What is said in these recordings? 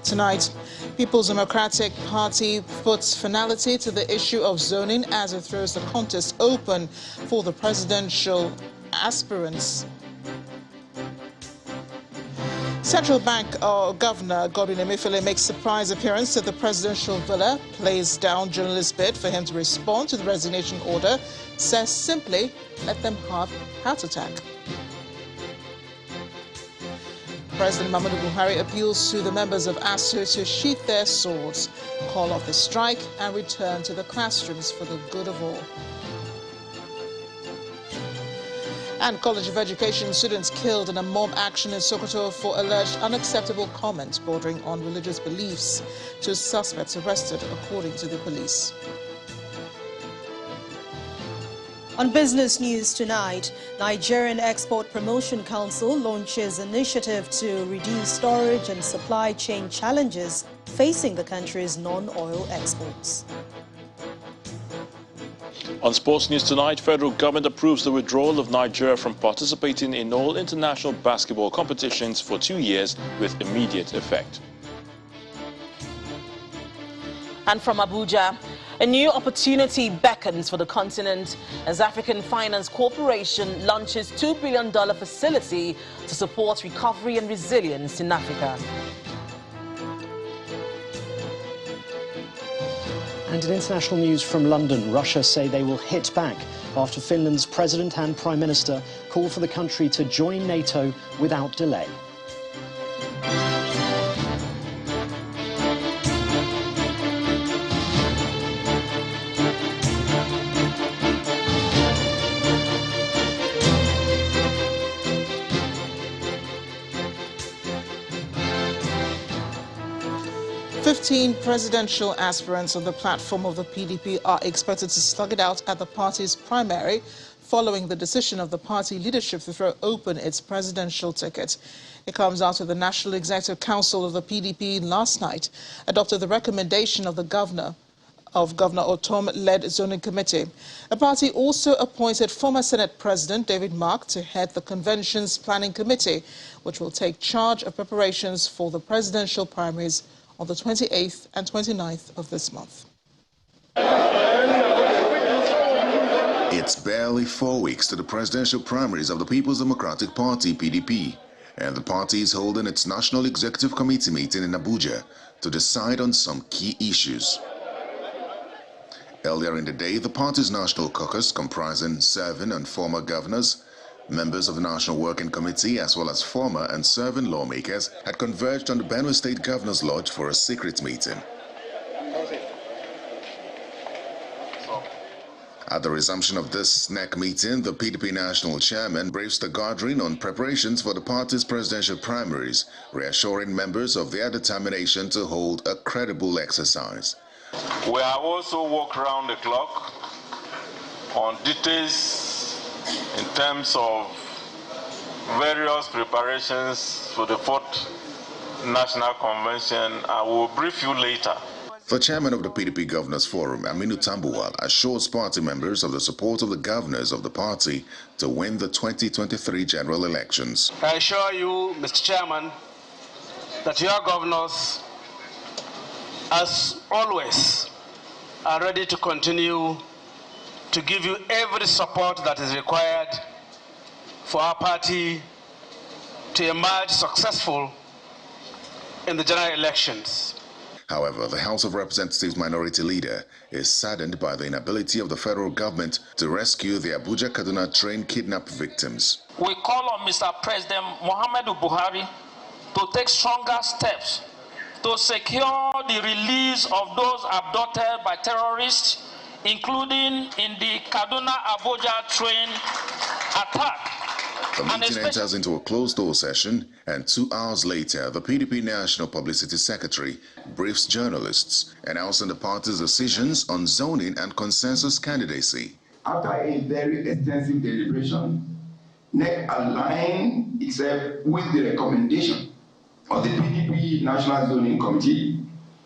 Tonight, People's Democratic Party puts finality to the issue of zoning as it throws the contest open for the presidential aspirants. Central Bank Governor Godwin Emefiele makes surprise appearance at the presidential villa, plays down journalist's bid for him to respond to the resignation order, says simply let them have heart attack. President Muhammadu Buhari appeals to the members of ASU to sheath their swords, call off the strike and return to the classrooms for the good of all. And College of Education students killed in a mob action in Sokoto for alleged unacceptable comments bordering on religious beliefs. 2 suspects arrested, according to the police. On business news tonight, Nigerian Export Promotion Council launches initiative to reduce storage and supply chain challenges facing the country's non-oil exports. On sports news tonight, federal government approves the withdrawal of Nigeria from participating in all international basketball competitions for 2 years with immediate effect. And from Abuja, a new opportunity beckons for the continent as African Finance Corporation launches $2 billion facility to support recovery and resilience in Africa. And in international news from London, Russia say they will hit back after Finland's president and prime minister called for the country to join NATO without delay. Fifteen presidential aspirants on the platform of the PDP are expected to slug it out at the party's primary following the decision of the party leadership to throw open its presidential ticket. It comes after the National Executive Council of the PDP last night adopted the recommendation of the Governor Otom-led zoning committee. The party also appointed former Senate President David Mark to head the convention's planning committee, which will take charge of preparations for the presidential primaries on the 28th and 29th of this month. It's barely 4 weeks to the presidential primaries of the People's Democratic Party, PDP, and the party is holding its National Executive Committee meeting in Abuja to decide on some key issues. Earlier in the day, the party's National Caucus, comprising serving and former governors, members of the National Working Committee, as well as former and serving lawmakers, had converged on the Benue State Governor's Lodge for a secret meeting. At the resumption of this NEC meeting, the PDP National Chairman briefs the gathering on preparations for the party's presidential primaries, reassuring members of their determination to hold a credible exercise. We have also worked round the clock on details in terms of various preparations for the 4th National Convention. I will brief you later. The chairman of the PDP Governors Forum, Aminu Tambuwal, assures party members of the support of the governors of the party to win the 2023 general elections. I assure you, Mr. Chairman, that your governors, as always, are ready to continue to give you every support that is required for our party to emerge successful in the general elections. However, the House of Representatives Minority Leader is saddened by the inability of the federal government to rescue the Abuja-Kaduna train kidnap victims. We call on Mr. President Muhammadu Buhari to take stronger steps to secure the release of those abducted by terrorists, including in the Kaduna-Abuja train attack. The meeting enters into a closed-door session, and 2 hours later, the PDP National Publicity Secretary briefs journalists, announcing the party's decisions on zoning and consensus candidacy. After a very extensive deliberation, NEC aligned itself with the recommendation of the PDP National Zoning Committee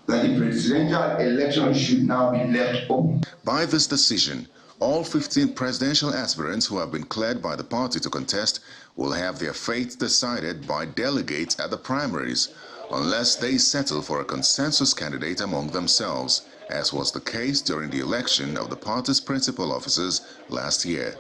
that the presidential election should now be left open. By this decision, all 15 presidential aspirants who have been cleared by the party to contest will have their fate decided by delegates at the primaries, unless they settle for a consensus candidate among themselves, as was the case during the election of the party's principal officers last year.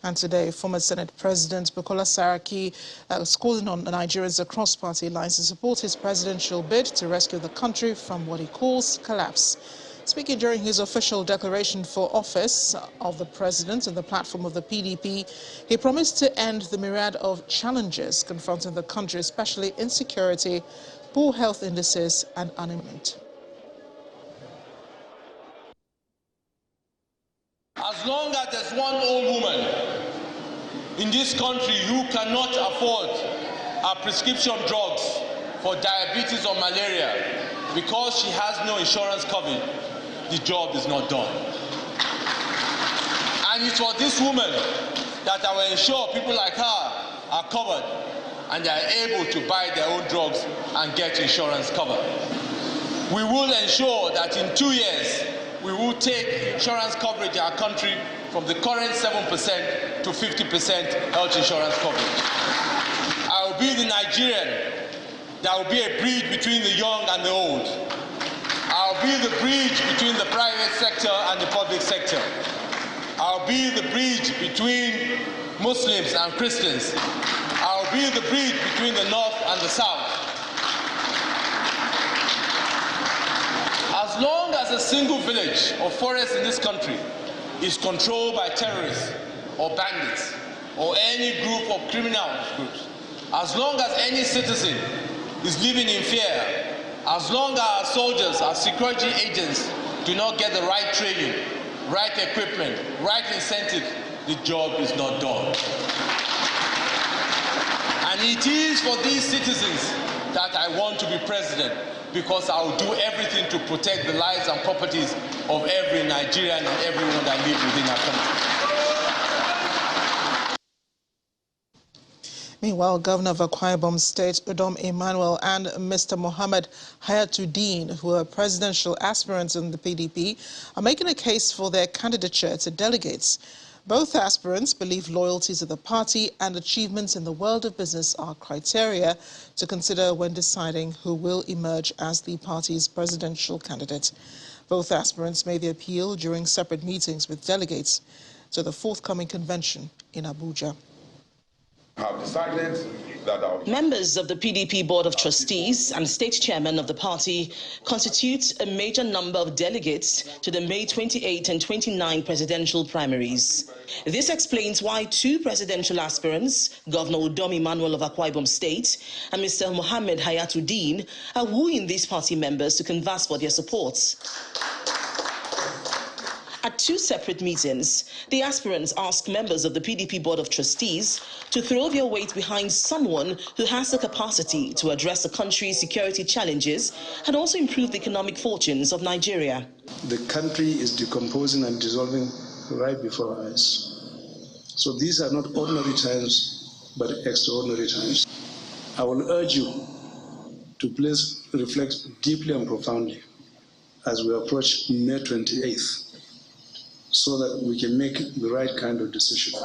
And today, former Senate President Bukola Saraki is calling on Nigerians across party lines to support his presidential bid to rescue the country from what he calls collapse. Speaking during his official declaration for office of the president on the platform of the PDP, he promised to end the myriad of challenges confronting the country, especially insecurity, poor health indices and unemployment. As long as there's one old woman in this country who cannot afford her prescription drugs for diabetes or malaria because she has no insurance coverage, the job is not done. And it's for this woman that I will ensure people like her are covered and they are able to buy their own drugs and get insurance cover. We will ensure that in 2 years, we will take insurance coverage in our country from the current 7% to 50% health insurance coverage. I will be the Nigerian that will be a bridge between the young and the old. I'll be the bridge between the private sector and the public sector. I'll be the bridge between Muslims and Christians. I'll be the bridge between the North and the South. As long as a single village or forest in this country is controlled by terrorists or bandits or any group of criminal groups, as long as any citizen is living in fear, as long as our soldiers, our security agents do not get the right training, right equipment, right incentive, the job is not done. And it is for these citizens that I want to be president, because I will do everything to protect the lives and properties of every Nigerian and everyone that lives within our country. Meanwhile, Governor of Akwa Ibom State, Udom Emmanuel, and Mr. Mohammed Hayatuddin, who are presidential aspirants in the PDP, are making a case for their candidature to delegates. Both aspirants believe loyalty to the party and achievements in the world of business are criteria to consider when deciding who will emerge as the party's presidential candidate. Both aspirants made the appeal during separate meetings with delegates to the forthcoming convention in Abuja. Have decided that members of the PDP Board of Trustees and state chairman of the party constitute a major number of delegates to the May 28 and 29 presidential primaries. This explains why two presidential aspirants, Governor Udom Emmanuel of Akwa Ibom State and Mr. Mohammed Hayatuddin, are wooing these party members to canvass for their support. At two separate meetings, the aspirants asked members of the PDP Board of Trustees to throw their weight behind someone who has the capacity to address the country's security challenges and also improve the economic fortunes of Nigeria. The country is decomposing and dissolving right before our eyes. So these are not ordinary times, but extraordinary times. I will urge you to please reflect deeply and profoundly as we approach May 28th. So that we can make the right kind of decision.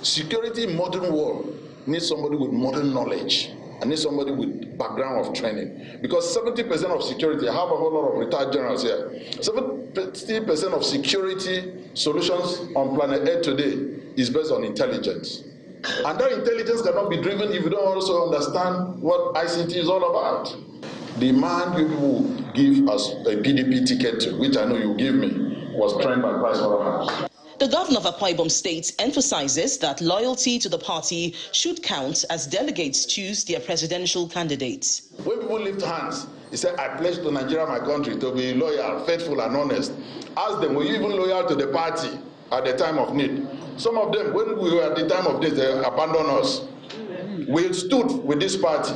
Security in modern world needs somebody with modern knowledge and needs somebody with background of training. Because 70% of security, I have a whole lot of retired generals here, 70% of security solutions on planet Earth today is based on intelligence. And that intelligence cannot be driven if you don't also understand what ICT is all about. The man you will give us a PDP ticket to, which I know you give me, was trained by Pricewaterhouse. The governor of Akwa Ibom State emphasizes that loyalty to the party should count as delegates choose their presidential candidates. When people lift hands, he said, I pledge to Nigeria, my country, to be loyal, faithful, and honest. Ask them, were you even loyal to the party at the time of need? Some of them, when we were at the time of need, they abandoned us. We stood with this party.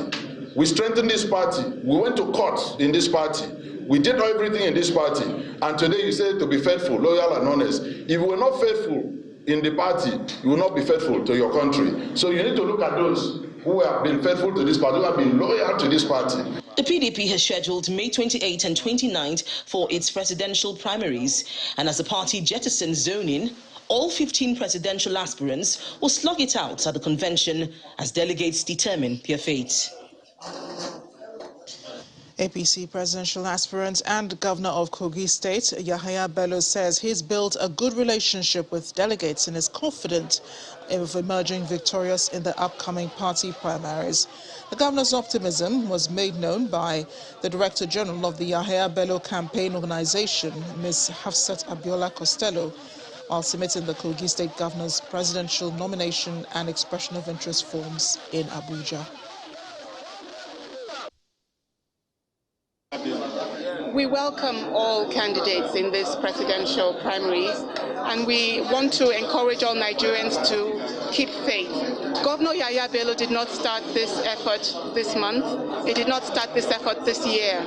We strengthened this party. We went to court in this party. We did everything in this party. And today you say to be faithful, loyal, and honest. If you were not faithful in the party, you will not be faithful to your country. So you need to look at those who have been faithful to this party, who have been loyal to this party. The PDP has scheduled May 28 and 29 for its presidential primaries. And as the party jettisons zoning, all 15 presidential aspirants will slug it out at the convention as delegates determine their fate. APC presidential aspirant and governor of Kogi State, Yahaya Bello, says he's built a good relationship with delegates and is confident of emerging victorious in the upcoming party primaries. The governor's optimism was made known by the Director General of the Yahaya Bello Campaign Organization, Ms. Hafsat Abiola Costello, while submitting the Kogi State Governor's presidential nomination and expression of interest forms in Abuja. We welcome all candidates in this presidential primaries, and we want to encourage all Nigerians to keep faith. Governor Yahaya Bello did not start this effort this month. He did not start this effort this year.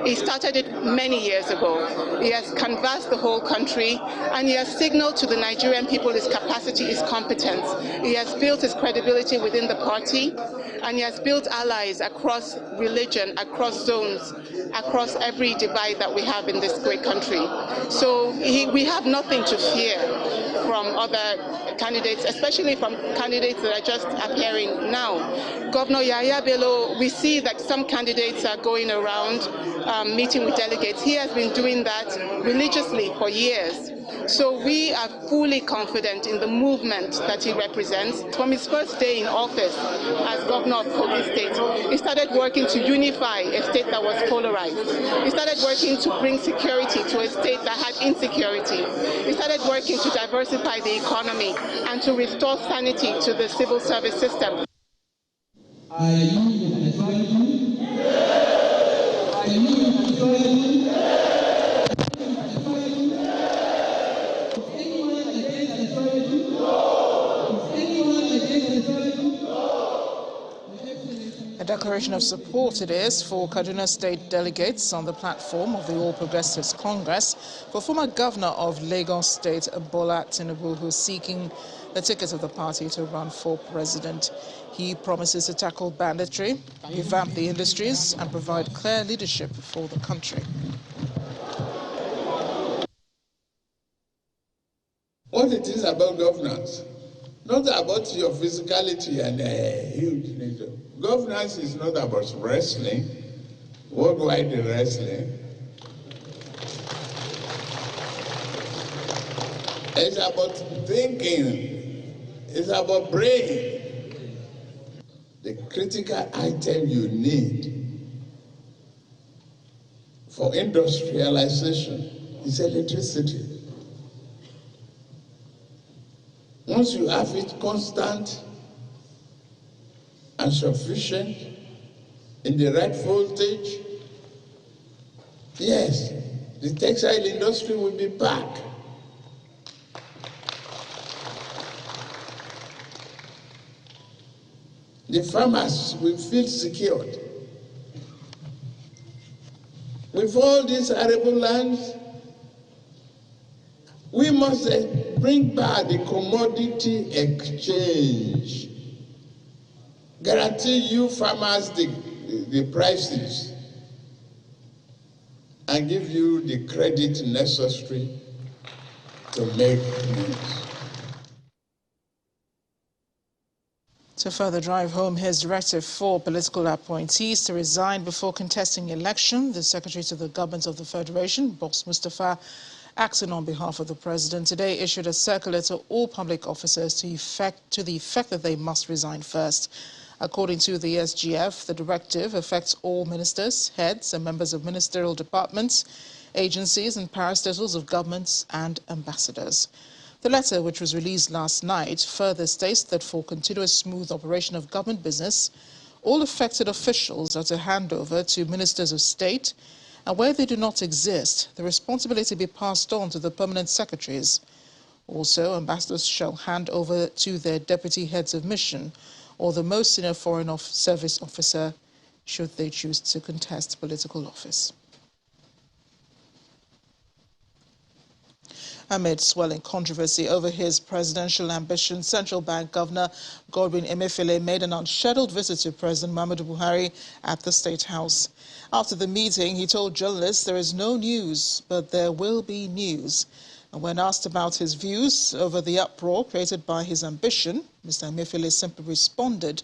He started it many years ago. He has canvassed the whole country, and he has signaled to the Nigerian people his capacity, his competence. He has built his credibility within the party, and he has built allies across religion, across zones, across every divide that we have in this great country. So we have nothing to fear from other candidates, especially from candidates that are just appearing now. Governor Yahaya Bello, we see that some candidates are going around meeting with delegates. He has been doing that religiously for years. So we are fully confident in the movement that he represents. From his first day in office as governor of Kogi State, he started working to unify a state that was polarized. He started working to bring security to a state that had insecurity. He started working to diversify the economy and to restore sanity to the civil service system. A declaration of support it is for Kaduna State delegates on the platform of the All Progressives Congress for former governor of Lagos State, Bola Tinubu, who is seeking the ticket of the party to run for president. He promises to tackle banditry, revamp the industries, and provide clear leadership for the country. What it is about governance, not about your physicality and huge nature. Governance is not about wrestling, worldwide wrestling. It's about thinking. It's about brain. The critical item you need for industrialization is electricity. Once you have it constant and sufficient in the right voltage, yes, the textile industry will be back. The farmers will feel secured. With all these arable lands, we must bring back the commodity exchange. Guarantee you farmers the prices and give you the credit necessary to make money. To further drive home his directive for political appointees to resign before contesting election, the Secretary to the Government of the Federation, Boss Mustapha, acting on behalf of the President, today issued a circular to all public officers to the effect that they must resign first. According to the SGF, the directive affects all ministers, heads and members of ministerial departments, agencies and parastatals of governments and ambassadors. The letter, which was released last night, further states that for continuous smooth operation of government business, all affected officials are to hand over to ministers of state, and where they do not exist, the responsibility be passed on to the permanent secretaries. Also, ambassadors shall hand over to their deputy heads of mission or the most senior foreign service officer should they choose to contest political office. Amid swelling controversy over his presidential ambition, Central Bank Governor Godwin Emefiele made an unscheduled visit to President Muhammadu Buhari at the State House. After the meeting, he told journalists there is no news, but there will be news. And when asked about his views over the uproar created by his ambition, Mr. Emefiele simply responded,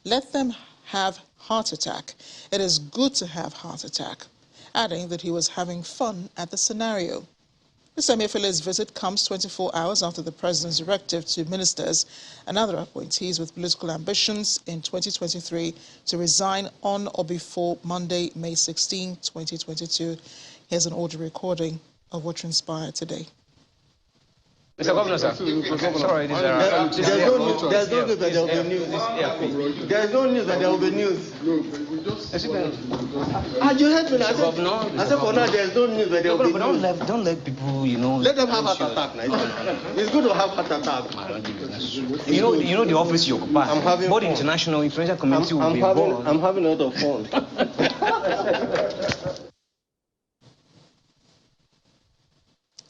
"Let them have heart attack. It is good to have heart attack," adding that he was having fun at the scenario. Mr. Emefiele's visit comes 24 hours after the president's directive to ministers and other appointees with political ambitions in 2023 to resign on or before Monday, May 16, 2022. Here's an audio recording of what transpired today. Mr. Governor, sir. Sorry, there's no news that there will be news. There's no news that there will be news. You heard me. I said for now there's no news that there will be news. Don't let people, Let them have heart attack. It's good to have heart attack. You know the office you occupy. I'm having both international influential community will be involved. I'm having a lot of fun.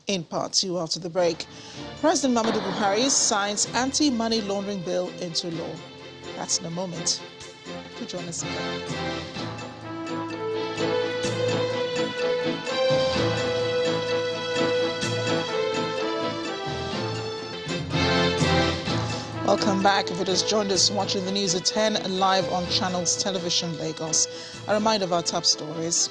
In part two after the break, President Muhammadu Buhari signs anti-money laundering bill into law. That's in a moment. To join us again. Welcome back. If you just joined us watching the news at 10 live on Channels Television Lagos. A reminder of our top stories.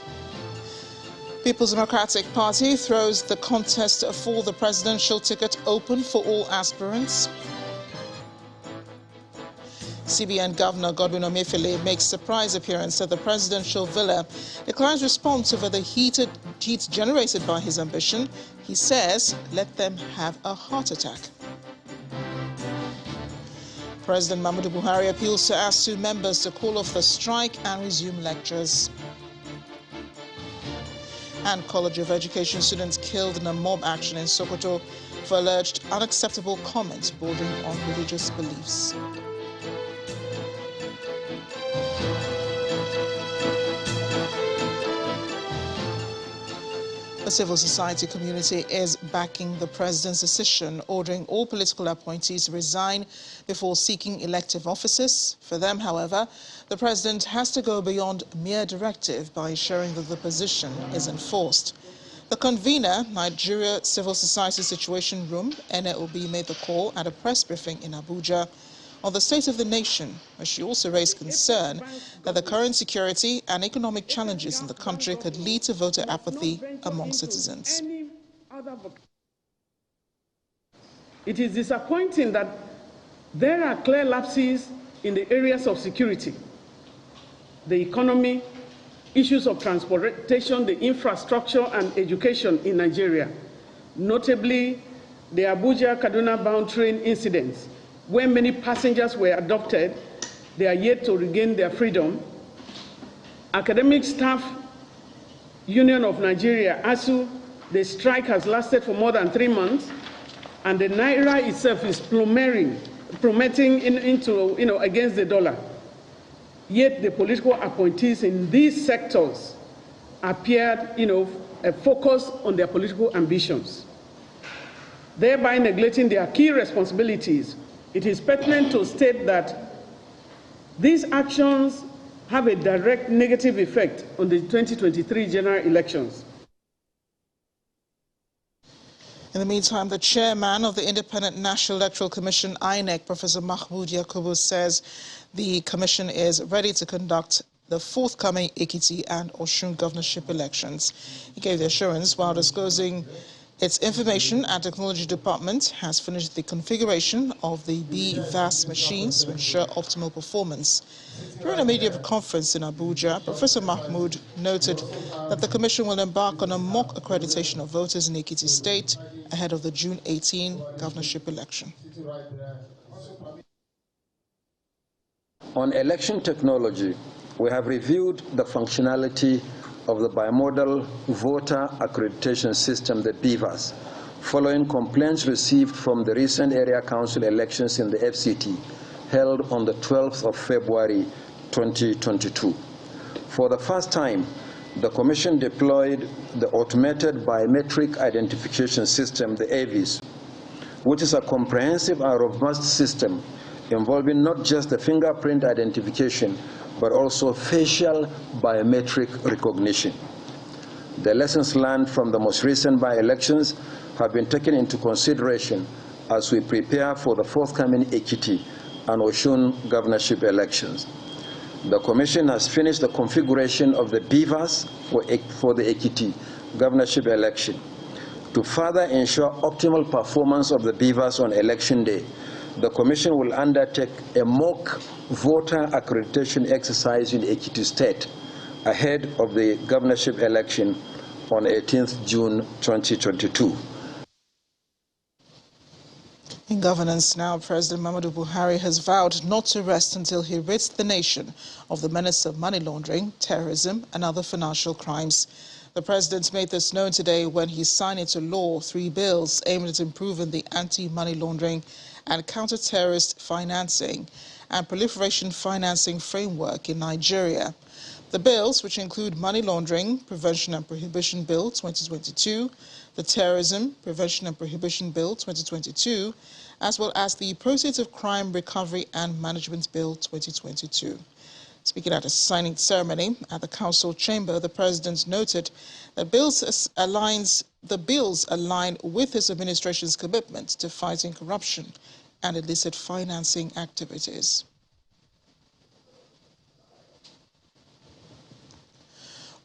People's Democratic Party throws the contest for the presidential ticket open for all aspirants. CBN Governor Godwin Emefiele makes surprise appearance at the presidential villa, declines response over the heat generated by his ambition. He says, "Let them have a heart attack." President Muhammadu Buhari appeals to ASUU members to call off the strike and resume lectures. And College of Education students killed in a mob action in Sokoto for alleged unacceptable comments bordering on religious beliefs. The civil society community is backing the president's decision, ordering all political appointees to resign before seeking elective offices. For them, however, the president has to go beyond mere directive by ensuring that the position is enforced. The convener, Nigeria Civil Society Situation Room, NLB, made the call at a press briefing in Abuja on the state of the nation, where she also raised concern that the current security and economic challenges in the country could lead to voter apathy among citizens. It is disappointing that there are clear lapses in the areas of security, the economy, issues of transportation, the infrastructure and education in Nigeria, notably the Abuja-Kaduna bound train incidents, where many passengers were abducted. They are yet to regain their freedom. Academic Staff Union of Nigeria, ASUU, the strike has lasted for more than 3 months, and the Naira itself is plummeting against the dollar. Yet the political appointees in these sectors appeared, focused on their political ambitions, thereby neglecting their key responsibilities. It is pertinent to state that these actions have a direct negative effect on the 2023 general elections. In the meantime, the chairman of the Independent National Electoral Commission, INEC, Professor Mahmood Yakubu, says the commission is ready to conduct the forthcoming Ekiti and Osun governorship elections. He gave the assurance while disclosing its Information and Technology Department has finished the configuration of the BVAS machines to ensure optimal performance. During a media conference in Abuja, Professor Mahmood noted that the Commission will embark on a mock accreditation of voters in Ekiti State ahead of the June 18 governorship election. On election technology, we have reviewed the functionality of the bimodal voter accreditation system, the BVAS, following complaints received from the recent area council elections in the FCT held on the 12th of February 2022. For the first time, the Commission deployed the Automated Biometric Identification System, the AVIS, which is a comprehensive and robust system involving not just the fingerprint identification, but also facial biometric recognition. The lessons learned from the most recent by-elections have been taken into consideration as we prepare for the forthcoming Ekiti and Osun governorship elections. The Commission has finished the configuration of the beavers for the Ekiti governorship election. To further ensure optimal performance of the beavers on election day, the Commission will undertake a mock voter accreditation exercise in Ekiti State ahead of the governorship election on 18th June 2022. In governance now, President Muhammadu Buhari has vowed not to rest until he rids the nation of the menace of money laundering, terrorism and other financial crimes. The president made this known today when he signed into law 3 bills aimed at improving the anti-money laundering and counter-terrorist financing and proliferation financing framework in Nigeria. The bills, which include Money Laundering Prevention and Prohibition Bill 2022, the Terrorism Prevention and Prohibition Bill 2022, as well as the Proceeds of Crime Recovery and Management Bill 2022. Speaking at a signing ceremony at the Council chamber, the president noted that the bills align with his administration's commitment to fighting corruption and illicit financing activities.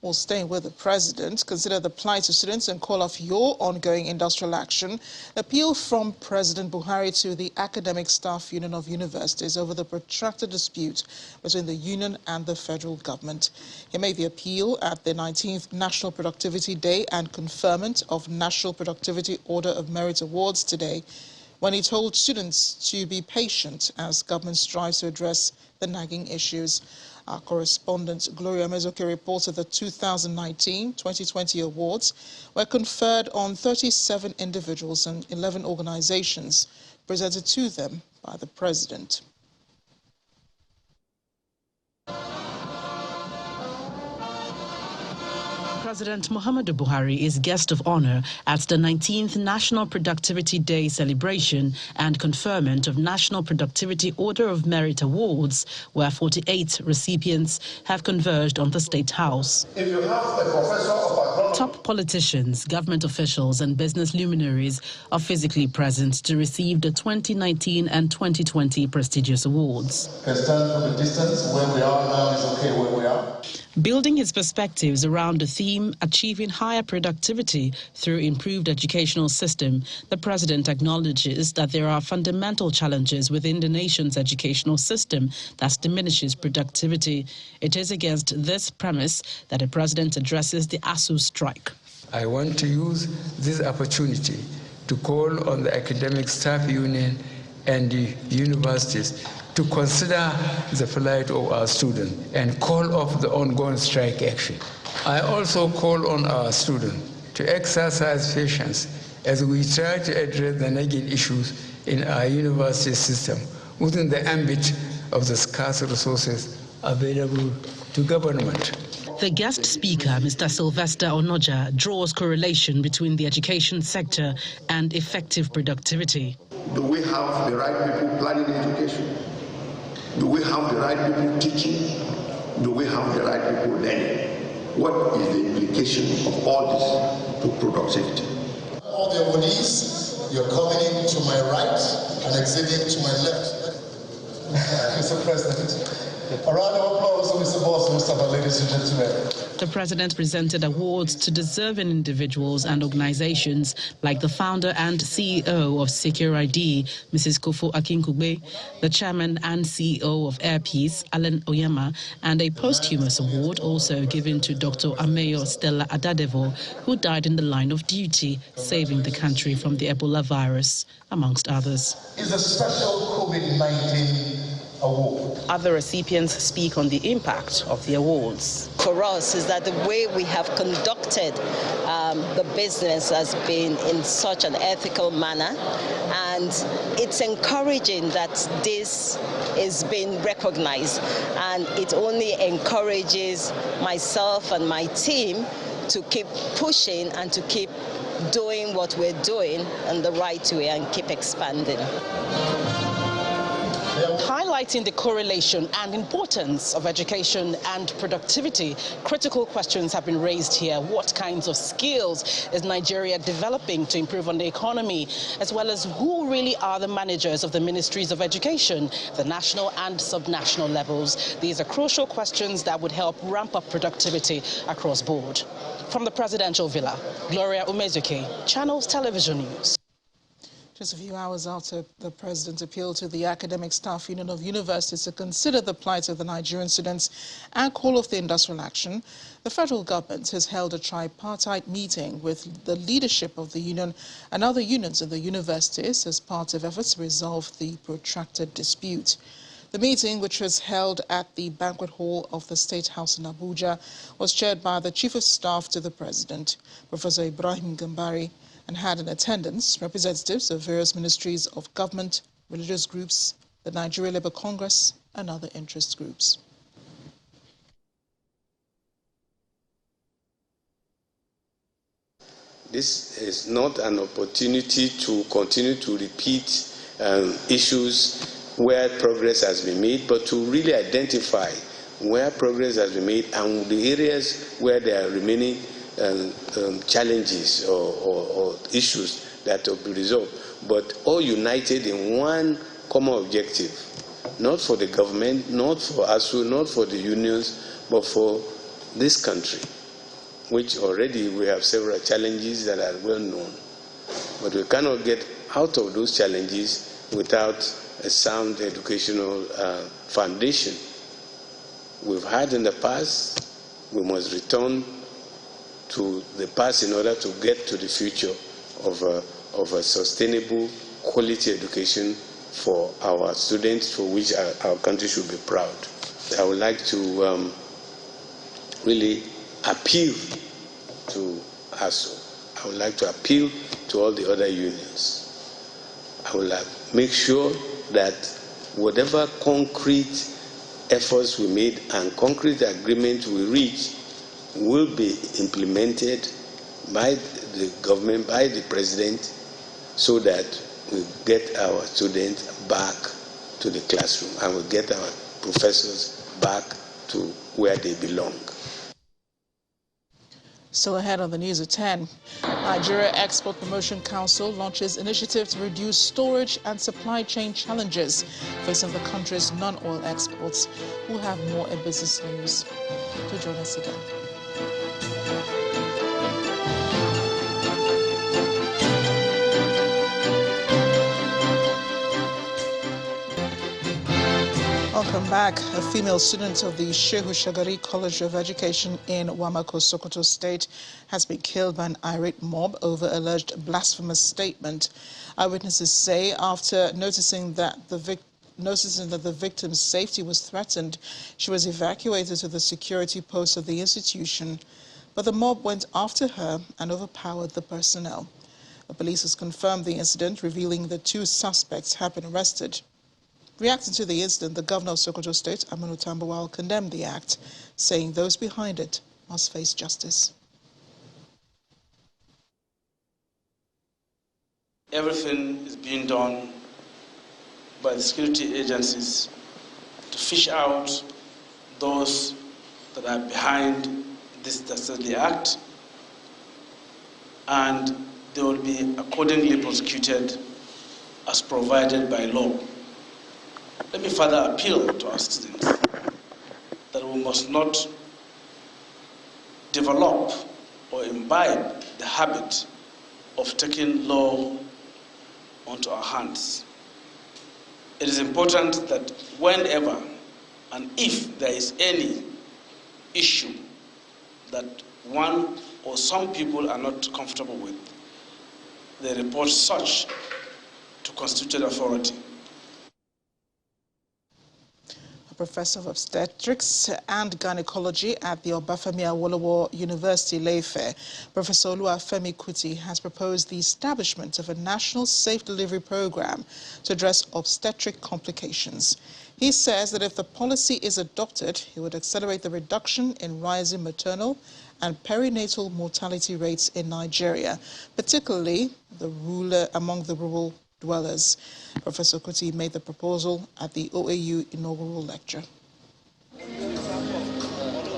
Well, staying with the president, consider the plight of students and call off your ongoing industrial action. Appeal from President Buhari to the Academic Staff Union of Universities over the protracted dispute between the union and the federal government. He made the appeal at the 19th National Productivity Day and conferment of National Productivity Order of Merit Awards today, when he told students to be patient as government strives to address the nagging issues. Our correspondent Gloria Mezoke reported the 2019-2020 awards were conferred on 37 individuals and 11 organizations, presented to them by the president. President Muhammadu Buhari is guest of honor at the 19th National Productivity Day celebration and conferment of National Productivity Order of Merit Awards, where 48 recipients have converged on the State House. If you have a professor of agronomy, top politicians, government officials and business luminaries are physically present to receive the 2019 and 2020 prestigious awards. Can stand from a distance. Where we are now is okay where we are. Building his perspectives around the theme, achieving higher productivity through improved educational system, the president acknowledges that there are fundamental challenges within the nation's educational system that diminishes productivity. It is against this premise that the president addresses the ASUU strike. I want to use this opportunity to call on the Academic Staff Union and the universities to consider the plight of our students and call off the ongoing strike action. I also call on our students to exercise patience as we try to address the nagging issues in our university system within the ambit of the scarce resources available to government. The guest speaker, Mr. Sylvester Onoja, draws correlation between the education sector and effective productivity. Do we have the right people planning education? Do we have the right people teaching? Do we have the right people learning? What is the implication of all this to productivity? All the awardees, you're coming in to my right and exiting to my left. Mr. President, a round of applause to Mr. Boss, Mr. Ladies and gentlemen. The president presented awards to deserving individuals and organizations like the founder and CEO of Secure ID, Mrs. Kofo Akinkugbe, the chairman and CEO of Airpeace, Alan Oyema, and a posthumous award also given to Dr. Ameyo Stella Adadevo, who died in the line of duty, saving the country from the Ebola virus, amongst others. It's a special COVID-19 award. Other recipients speak on the impact of the awards. For us is that the way we have conducted the business has been in such an ethical manner, and it's encouraging that this is being recognized, and it only encourages myself and my team to keep pushing and to keep doing what we're doing in the right way and keep expanding. Highlighting the correlation and importance of education and productivity, critical questions have been raised here. What kinds of skills is Nigeria developing to improve on the economy, as well as who really are the managers of the ministries of education, the national and subnational levels? These are crucial questions that would help ramp up productivity across board. From the presidential villa, Gloria Umezuki, Channels Television News. Just a few hours after the president appealed to the Academic Staff Union of Universities to consider the plight of the Nigerian students and call off the industrial action, the federal government has held a tripartite meeting with the leadership of the union and other unions of the universities as part of efforts to resolve the protracted dispute. The meeting, which was held at the banquet hall of the State House in Abuja, was chaired by the Chief of Staff to the President, Professor Ibrahim Gambari, and had in attendance representatives of various ministries of government, religious groups, the Nigeria Labour Congress, and other interest groups. This is not an opportunity to continue to repeat issues where progress has been made, but to really identify where progress has been made and the areas where there are remaining challenges or issues that will be resolved, but all united in one common objective, not for the government, not for ASU, not for the unions, but for this country, which already we have several challenges that are well known. But we cannot get out of those challenges without a sound educational foundation. We've had in the past, we must return to the past in order to get to the future of a sustainable quality education for our students, for which our country should be proud. I would like to really appeal to ASU. I would like to appeal to all the other unions. I will make sure that whatever concrete efforts we made and concrete agreements we reach will be implemented by the government, by the president, so that we get our students back to the classroom and we get our professors back to where they belong. So ahead on the news at 10, Nigeria Export Promotion Council launches initiative to reduce storage and supply chain challenges facing the country's non-oil exports. We'll have more in business news. To join us again. Welcome back. A female student of the Shehu Shagari College of Education in Wamako, Sokoto State, has been killed by an irate mob over alleged blasphemous statement. Eyewitnesses say after noticing that the victim's safety was threatened, she was evacuated to the security post of the institution, but the mob went after her and overpowered the personnel. The police has confirmed the incident, revealing the 2 suspects have been arrested. Reacting to the incident, the governor of Sokoto State, Aminu Tambuwal, condemned the act, saying those behind it must face justice. Everything is being done by the security agencies to fish out those that are behind this dastardly act, and they will be accordingly prosecuted as provided by law. Let me further appeal to our students that we must not develop or imbibe the habit of taking law onto our hands. It is important that whenever and if there is any issue that one or some people are not comfortable with, they report such to constituted authority. Professor of Obstetrics and Gynecology at the Obafemi Awolowo University, Ife, Professor Oluwafemi Kuti, has proposed the establishment of a national safe delivery program to address obstetric complications. He says that if the policy is adopted, it would accelerate the reduction in rising maternal and perinatal mortality rates in Nigeria, particularly among the rural dwellers. Professor Kuti made the proposal at the OAU inaugural lecture.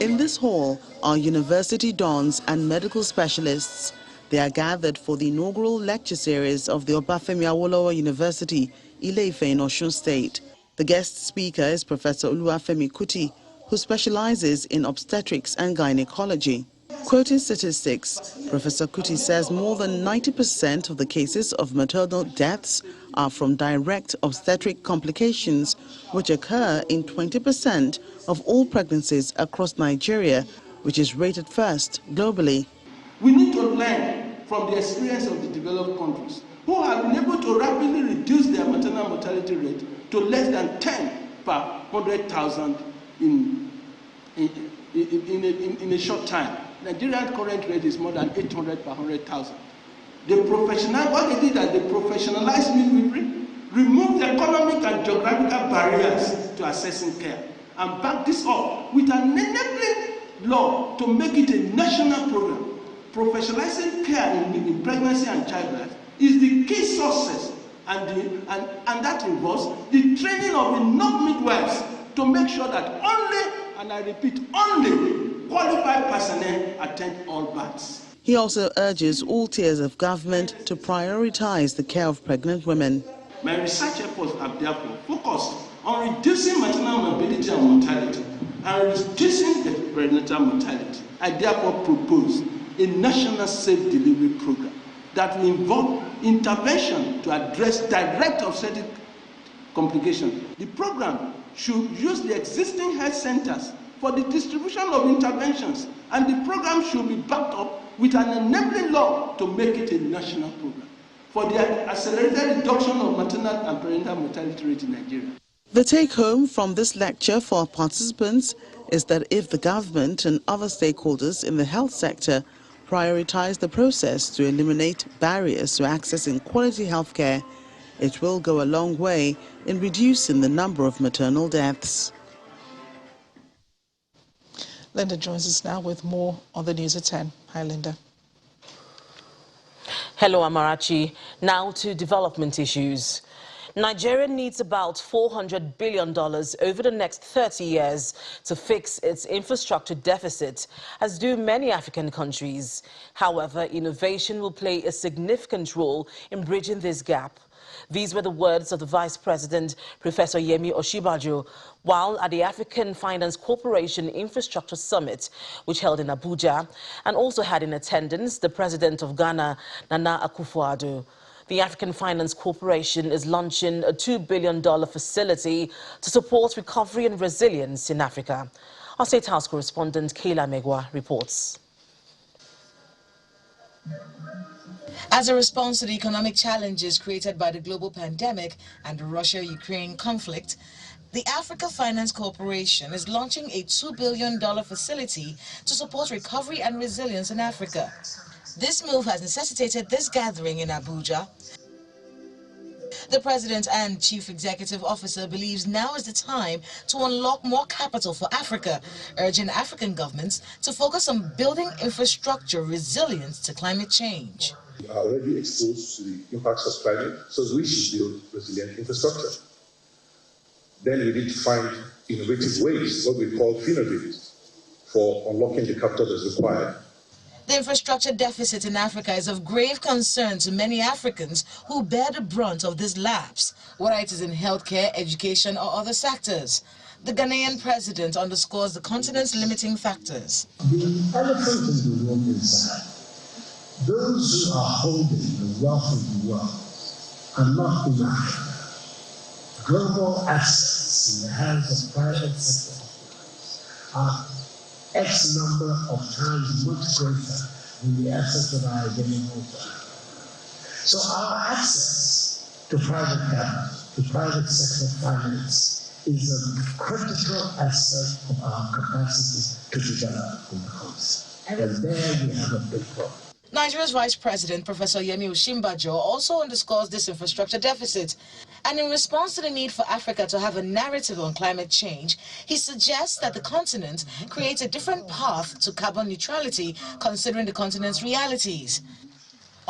In this hall are university dons and medical specialists. They are gathered for the inaugural lecture series of the Obafemi Awolowo University, Ile-Ife in Osun State. The guest speaker is Professor Oluwafemi Kuti, who specializes in obstetrics and gynecology. Quoting statistics, Professor Kuti says more than 90% of the cases of maternal deaths are from direct obstetric complications, which occur in 20% of all pregnancies across Nigeria, which is rated first globally. We need to learn from the experience of the developed countries who have been able to rapidly reduce their maternal mortality rate to less than 10 per 100,000 in a short time. Nigerian current rate is more than 800 per 100,000. What they did is they professionalized midwifery, removed economic and geographical barriers to accessing care, and backed this up with an enabling law to make it a national program. Professionalizing care in pregnancy and childbirth is the key success, and that involves the training of enough midwives to make sure that only, and I repeat, only qualified personnel attend all births. He also urges all tiers of government to prioritize the care of pregnant women. My research efforts have therefore focused on reducing maternal morbidity and mortality and reducing the perinatal mortality. I therefore propose a national safe delivery program that will involve intervention to address direct obstetric complications. The program should use the existing health centers for the distribution of interventions, and the program should be backed up with an enabling law to make it a national program for the accelerated reduction of maternal and perinatal mortality rate in Nigeria. The take-home from this lecture for participants is that if the government and other stakeholders in the health sector prioritize the process to eliminate barriers to accessing quality health care, it will go a long way in reducing the number of maternal deaths. Linda joins us now with more on the news at 10. Hi, Linda. Hello, Amarachi. Now to development issues. Nigeria needs about $400 billion over the next 30 years to fix its infrastructure deficit, as do many African countries. However, innovation will play a significant role in bridging this gap. These were the words of the Vice President, Professor Yemi Osinbajo, while at the African Finance Corporation Infrastructure Summit, which held in Abuja, and also had in attendance the President of Ghana, Nana Akufo-Addo. The African Finance Corporation is launching a $2 billion facility to support recovery and resilience in Africa. Our State House correspondent, Kayla Megwa, reports. As a response to the economic challenges created by the global pandemic and the Russia-Ukraine conflict, the Africa Finance Corporation is launching a $2 billion facility to support recovery and resilience in Africa. This move has necessitated this gathering in Abuja. The President and Chief Executive Officer believes now is the time to unlock more capital for Africa, urging African governments to focus on building infrastructure resilience to climate change. We are already exposed to the impacts of climate, so we should build resilient infrastructure. Then we need to find innovative ways, what we call innovative, for unlocking the capital that's required. The infrastructure deficit in Africa is of grave concern to many Africans who bear the brunt of this lapse, whether it is in healthcare, education, or other sectors. The Ghanaian president underscores the continent's limiting factors. The elephant in the room is that those who are holding the wealth of the world are not in Africa. Global assets in the hands of private sector are X number of times much greater than the assets that are getting over. So our access to private capital, to private sector finance, is a critical aspect of our capacity to develop in the coast. And there we have a big problem. Nigeria's Vice President, Professor Yemi Osinbajo, also underscores this infrastructure deficit. And in response to the need for Africa to have a narrative on climate change, he suggests that the continent create a different path to carbon neutrality, considering the continent's realities.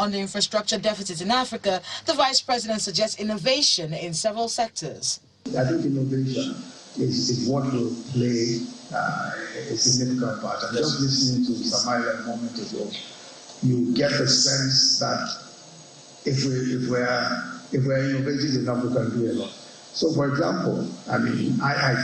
On the infrastructure deficit in Africa, the Vice President suggests innovation in several sectors. I think innovation is what will play a significant part. I'm just listening to Samaila a moment ago. You get the sense that if we're innovative enough, we can do a lot. So, for example, I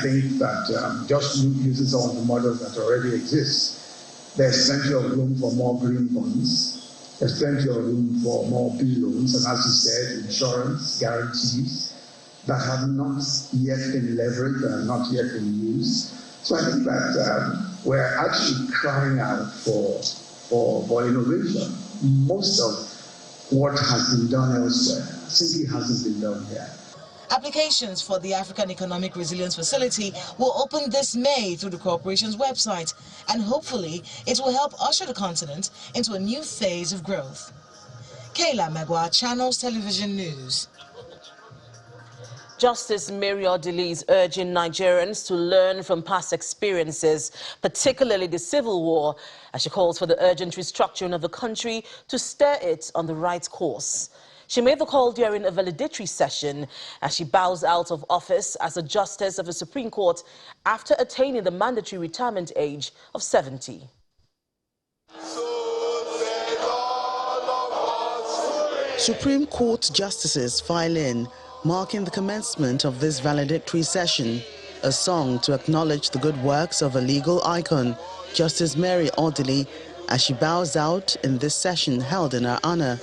think that just using some of the models that already exist, there's plenty of room for more green bonds. There's plenty of room for more B loans, and as you said, insurance guarantees that have not yet been leveraged and not yet been used. So I think that we're actually crying out for innovation. Most of what has been done elsewhere simply hasn't been done here. Applications for the African Economic Resilience Facility will open this May through the corporation's website, and hopefully it will help usher the continent into a new phase of growth. Kayla Megwa, Channels Television News. Justice Mary Odili is urging Nigerians to learn from past experiences, particularly the Civil War, as she calls for the urgent restructuring of the country to steer it on the right course. She made the call during a valedictory session as she bows out of office as a Justice of the Supreme Court after attaining the mandatory retirement age of 70. Supreme Court justices file in, marking the commencement of this valedictory session, a song to acknowledge the good works of a legal icon, Justice Mary Odili, as she bows out in this session held in her honor.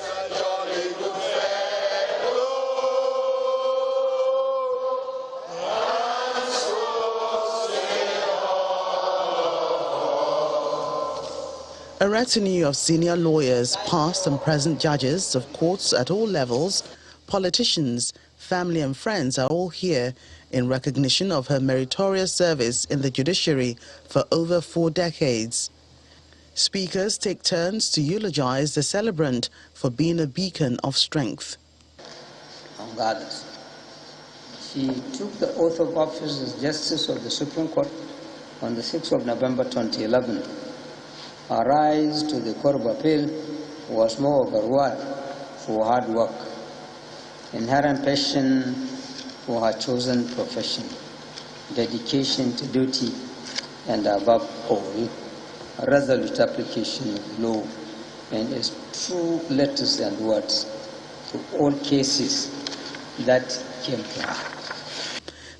A retinue of senior lawyers, past and present judges of courts at all levels, politicians, family and friends are all here in recognition of her meritorious service in the judiciary for over 4 decades. Speakers take turns to eulogize the celebrant for being a beacon of strength. Among others, she took the oath of office as Justice of the Supreme Court on the 6th of November 2011. Her rise to the Court of Appeal was more of a reward for hard work, inherent passion for her chosen profession, dedication to duty, and above all, a resolute application of the law and its true letters and words to all cases that came to her.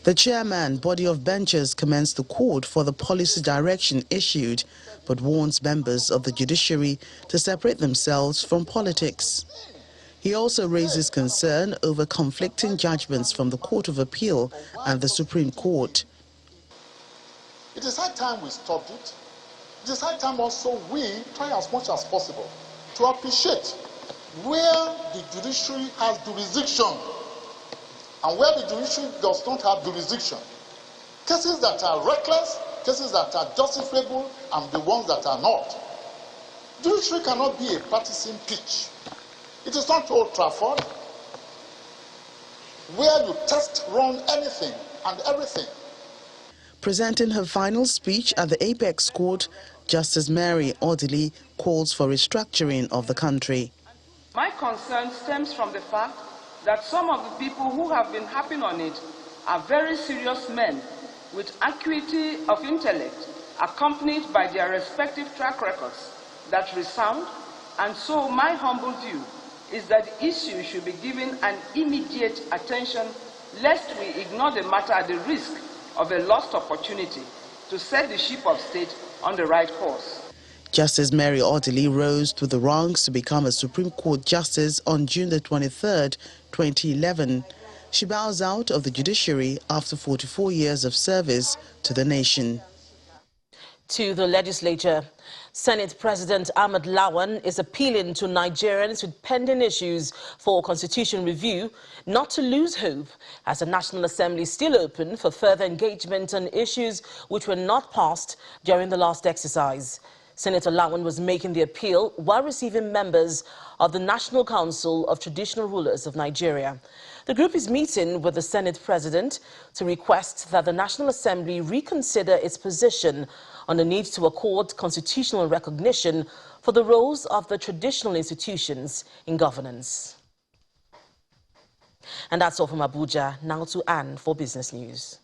The chairman, body of benchers, commends the court for the policy direction issued, but warns members of the judiciary to separate themselves from politics. He also raises concern over conflicting judgments from the Court of Appeal and the Supreme Court. It is high time we stopped it. It is high time also we try as much as possible to appreciate where the judiciary has jurisdiction and where the judiciary does not have jurisdiction. Cases that are reckless, cases that are justifiable, and the ones that are not. Judiciary cannot be a practicing pitch. It is not Old Trafford, where you test run anything and everything. Presenting her final speech at the Apex Court, Justice Mary Odili calls for restructuring of the country. My concern stems from the fact that some of the people who have been harping on it are very serious men with acuity of intellect, accompanied by their respective track records that resound, and so my humble view is that the issue should be given an immediate attention, lest we ignore the matter at the risk of a lost opportunity to set the ship of state on the right course. Justice Mary Odili rose through the ranks to become a Supreme Court Justice on June the 23rd, 2011. She bows out of the judiciary after 44 years of service to the nation. To the legislature, Senate President Ahmed Lawan is appealing to Nigerians with pending issues for constitution review not to lose hope, as the National Assembly is still open for further engagement on issues which were not passed during the last exercise. Senator Lawan was making the appeal while receiving members of the National Council of Traditional Rulers of Nigeria. The group is meeting with the Senate President to request that the National Assembly reconsider its position on the need to accord constitutional recognition for the roles of the traditional institutions in governance. And that's all from Abuja. Now to Anne for business news.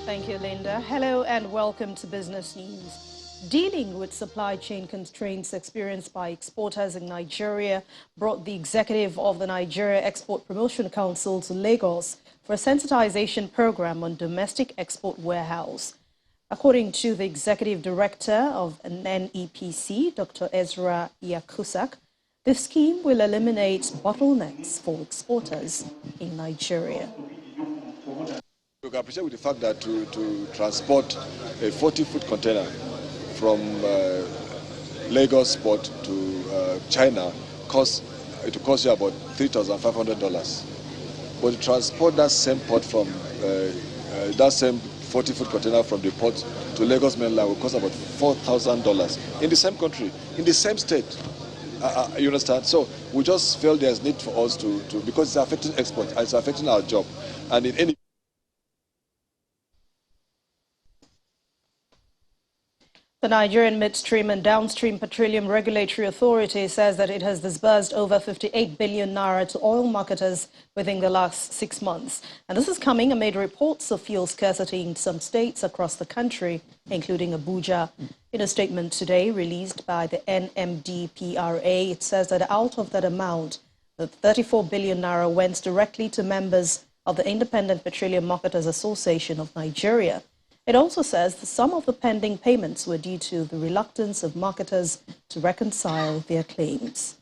Thank you, Linda. Hello and welcome to Business News. Dealing with supply chain constraints experienced by exporters in Nigeria brought the executive of the Nigeria Export Promotion Council to Lagos for a sensitization program on domestic export warehouse. According to the executive director of NEPC, Dr. Ezra Yakusak, the scheme will eliminate bottlenecks for exporters in Nigeria. We can appreciate with the fact that to transport a 40-foot container from Lagos port to China it will cost you about $3,500. But to transport that same port from that same 40-foot container from the port to Lagos mainland will cost about $4,000 in the same country, in the same state. You understand? So we just feel there's need for us to because it's affecting export and it's affecting our job. And in any The Nigerian Midstream and Downstream Petroleum Regulatory Authority says that it has disbursed over 58 billion naira to oil marketers within the last 6 months. And this is coming amid reports of fuel scarcity in some states across the country, including Abuja. In a statement today released by the NMDPRA, it says that out of that amount, the 34 billion naira went directly to members of the Independent Petroleum Marketers Association of Nigeria. It also says that some of the pending payments were due to the reluctance of marketers to reconcile their claims.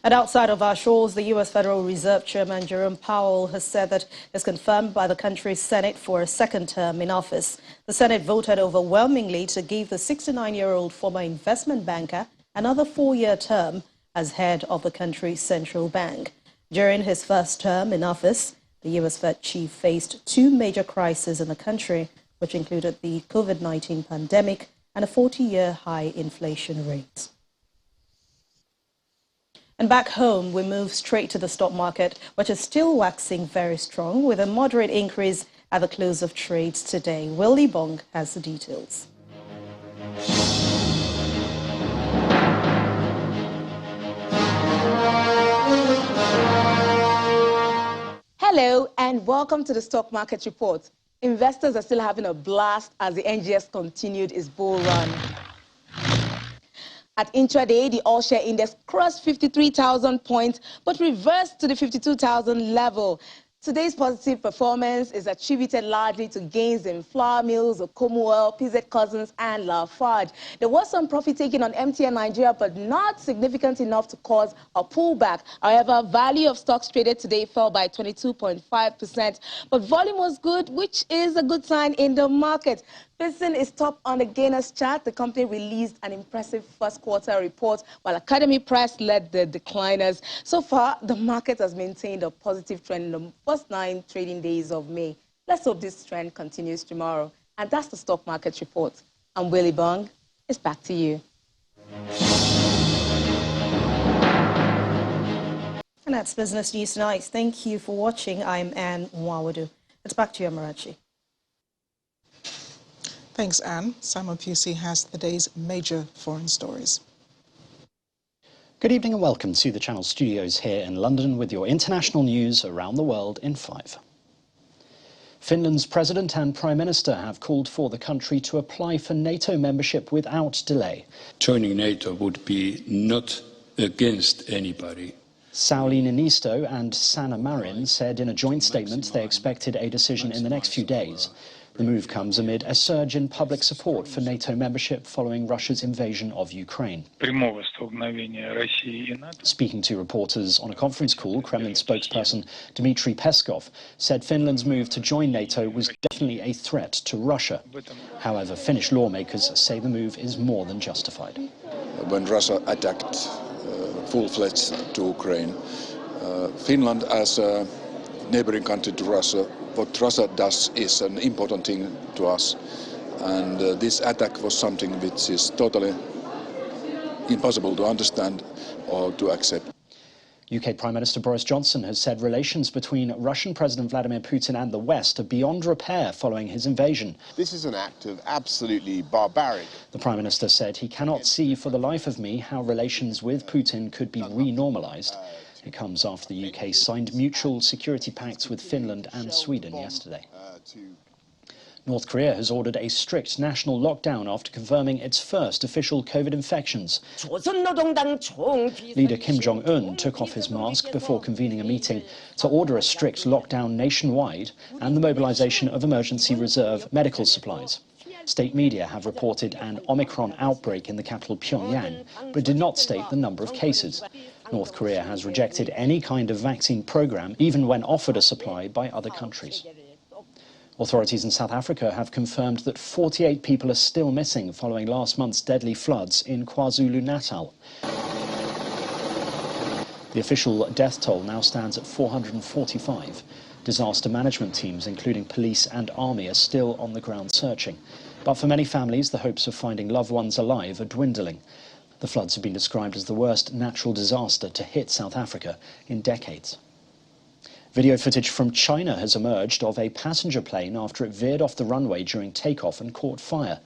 And outside of our shores, the U.S. Federal Reserve Chairman Jerome Powell has said that it's confirmed by the country's Senate for a second term in office. The Senate voted overwhelmingly to give the 69-year-old former investment banker another 4-year term as head of the country's central bank. During his first term in office, the U.S. Fed chief faced 2 major crises in the country, which included the COVID-19 pandemic and a 40-year high inflation rate. And back home, we move straight to the stock market, which is still waxing very strong, with a moderate increase at the close of trades today. Willie Bong has the details. Hello and welcome to the Stock Market Report. Investors are still having a blast as the NGX continued its bull run. At intraday, the all-share index crossed 53,000 points but reversed to the 52,000 level. Today's positive performance is attributed largely to gains in Flour Mills, Okomu, PZ Cousins, and Lafarge. There was some profit taken on MTN Nigeria, but not significant enough to cause a pullback. However, value of stocks traded today fell by 22.5%, but volume was good, which is a good sign in the market. Pearson is top on the gainers chart. The company released an impressive first quarter report, while Academy Press led the decliners. So far, the market has maintained a positive trend in the first 9 trading days of May. Let's hope this trend continues tomorrow. And that's the Stock Market Report. I'm Willie Bong. It's back to you. And that's Business News Tonight. Thank you for watching. I'm Anne Nwawadu. It's back to you, Amarachi. Thanks, Anne. Simon Pusey has the day's major foreign stories. Good evening and welcome to the Channel studios here in London with your international news around the world in 5. Finland's president and prime minister have called for the country to apply for NATO membership without delay. Joining NATO would be not against anybody. Sauli Niinisto and Sanna Marin said in a joint statement they expected a decision in the next few days. The move comes amid a surge in public support for NATO membership following Russia's invasion of Ukraine. Speaking to reporters on a conference call, Kremlin spokesperson Dmitry Peskov said Finland's move to join NATO was definitely a threat to Russia. However, Finnish lawmakers say the move is more than justified. When Russia attacked full-fledged to Ukraine, Finland as a neighboring country to Russia, what Russia does is an important thing to us, and this attack was something which is totally impossible to understand or to accept. UK Prime Minister Boris Johnson has said relations between Russian President Vladimir Putin and the West are beyond repair following his invasion. This is an act of absolutely barbaric. The Prime Minister said he cannot see for the life of me how relations with Putin could be re-normalised. It comes after the UK signed mutual security pacts with Finland and Sweden yesterday. North Korea has ordered a strict national lockdown after confirming its first official COVID infections. Leader Kim Jong-un took off his mask before convening a meeting to order a strict lockdown nationwide and the mobilization of emergency reserve medical supplies. State media have reported an Omicron outbreak in the capital Pyongyang, but did not state the number of cases. North Korea has rejected any kind of vaccine program, even when offered a supply by other countries. Authorities in South Africa have confirmed that 48 people are still missing following last month's deadly floods in KwaZulu-Natal. The official death toll now stands at 445. Disaster management teams, including police and army, are still on the ground searching. But for many families, the hopes of finding loved ones alive are dwindling. The floods have been described as the worst natural disaster to hit South Africa in decades. Video footage from China has emerged of a passenger plane after it veered off the runway during takeoff and caught fire.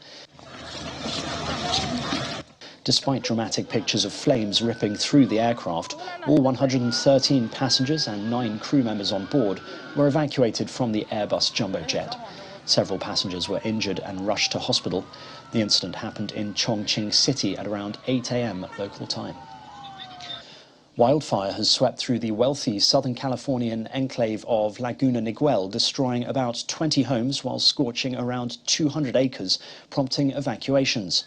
Despite dramatic pictures of flames ripping through the aircraft, all 113 passengers and 9 crew members on board were evacuated from the Airbus jumbo jet. Several passengers were injured and rushed to hospital. The incident happened in Chongqing City at around 8 a.m. local time. Wildfire has swept through the wealthy Southern Californian enclave of Laguna Niguel, destroying about 20 homes while scorching around 200 acres, prompting evacuations.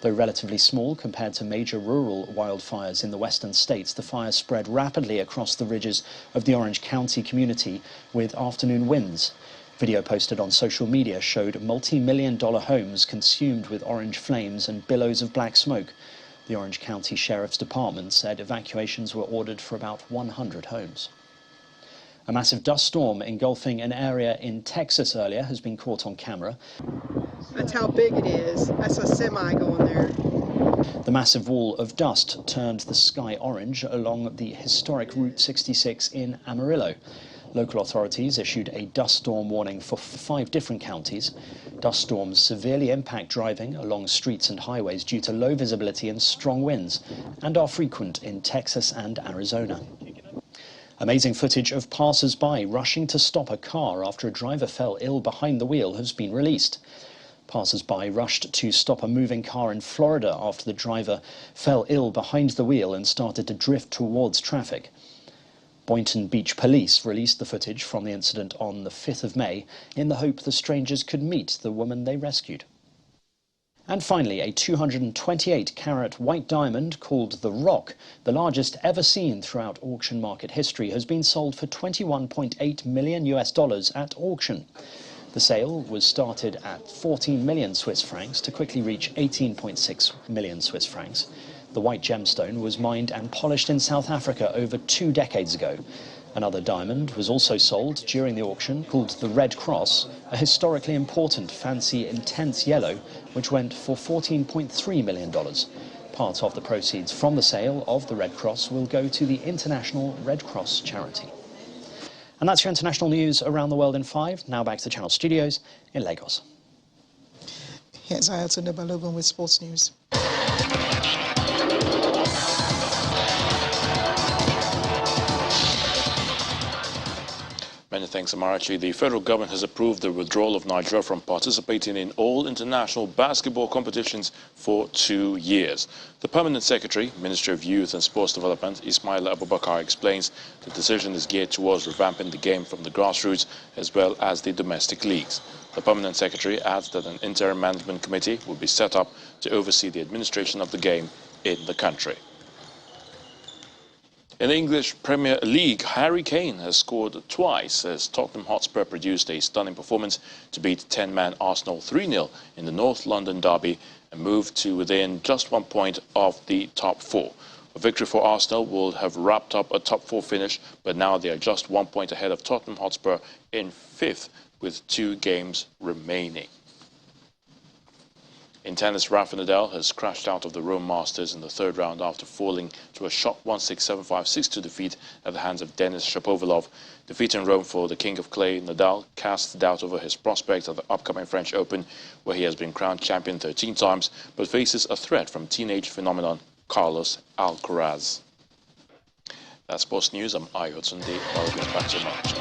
Though relatively small compared to major rural wildfires in the western states, the fire spread rapidly across the ridges of the Orange County community with afternoon winds. Video posted on social media showed multi-million-dollar homes consumed with orange flames and billows of black smoke. The Orange County Sheriff's Department said evacuations were ordered for about 100 homes. A massive dust storm engulfing an area in Texas earlier has been caught on camera. That's how big it is. That's a semi going there. The massive wall of dust turned the sky orange along the historic Route 66 in Amarillo. Local authorities issued a dust storm warning for 5 different counties. Dust storms severely impact driving along streets and highways due to low visibility and strong winds, and are frequent in Texas and Arizona. Amazing footage of passers-by rushing to stop a car after a driver fell ill behind the wheel has been released. Passers-by rushed to stop a moving car in Florida after the driver fell ill behind the wheel and started to drift towards traffic. Boynton Beach Police released the footage from the incident on the 5th of May in the hope the strangers could meet the woman they rescued. And finally, a 228-carat white diamond called the Rock, the largest ever seen throughout auction market history, has been sold for $21.8 million at auction. The sale was started at 14 million Swiss francs to quickly reach 18.6 million Swiss francs. The white gemstone was mined and polished in South Africa over 2 decades ago. Another diamond was also sold during the auction called the Red Cross, a historically important fancy intense yellow, which went for $14.3 million. Part of the proceeds from the sale of the Red Cross will go to the International Red Cross charity. And that's your international news around the world in 5. Now back to the Channel Studios in Lagos. Here's Ayatunde Balogun with sports news. Many thanks, Amarachi. The federal government has approved the withdrawal of Nigeria from participating in all international basketball competitions for 2 years. The Permanent Secretary, Ministry of Youth and Sports Development, Ismaila Abubakar, explains the decision is geared towards revamping the game from the grassroots as well as the domestic leagues. The Permanent Secretary adds that an interim management committee will be set up to oversee the administration of the game in the country. In the English Premier League, Harry Kane has scored twice as Tottenham Hotspur produced a stunning performance to beat 10-man Arsenal 3-0 in the North London derby and moved to within just 1 point of the top 4. A victory for Arsenal would have wrapped up a top 4 finish, but now they are just 1 point ahead of Tottenham Hotspur in 5th with 2 games remaining. In tennis, Rafa Nadal has crashed out of the Rome Masters in the third round after falling to a shock 1-6, 7-5, 6-2 defeat at the hands of Denis Shapovalov. Defeat in Rome for the King of Clay, Nadal casts doubt over his prospects at the upcoming French Open, where he has been crowned champion 13 times, but faces a threat from teenage phenomenon Carlos Alcaraz. That's sports news. I'm Ayo Tunde. I'll get back to March.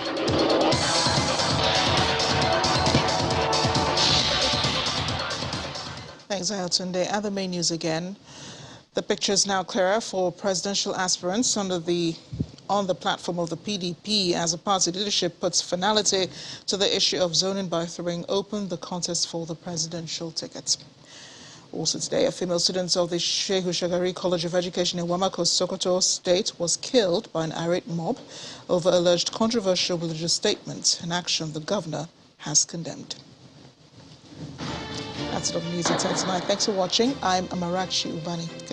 Thanks, Ayotunde. Other main news again. The picture is now clearer for presidential aspirants on the platform of the PDP as the party leadership puts finality to the issue of zoning by throwing open the contest for the presidential ticket. Also today, a female student of the Shehu Shagari College of Education in Wamako, Sokoto State was killed by an irate mob over alleged controversial religious statements, an action the governor has condemned. That's it on News at 10 tonight. Thanks for watching. I'm Amarachi Ubani. Good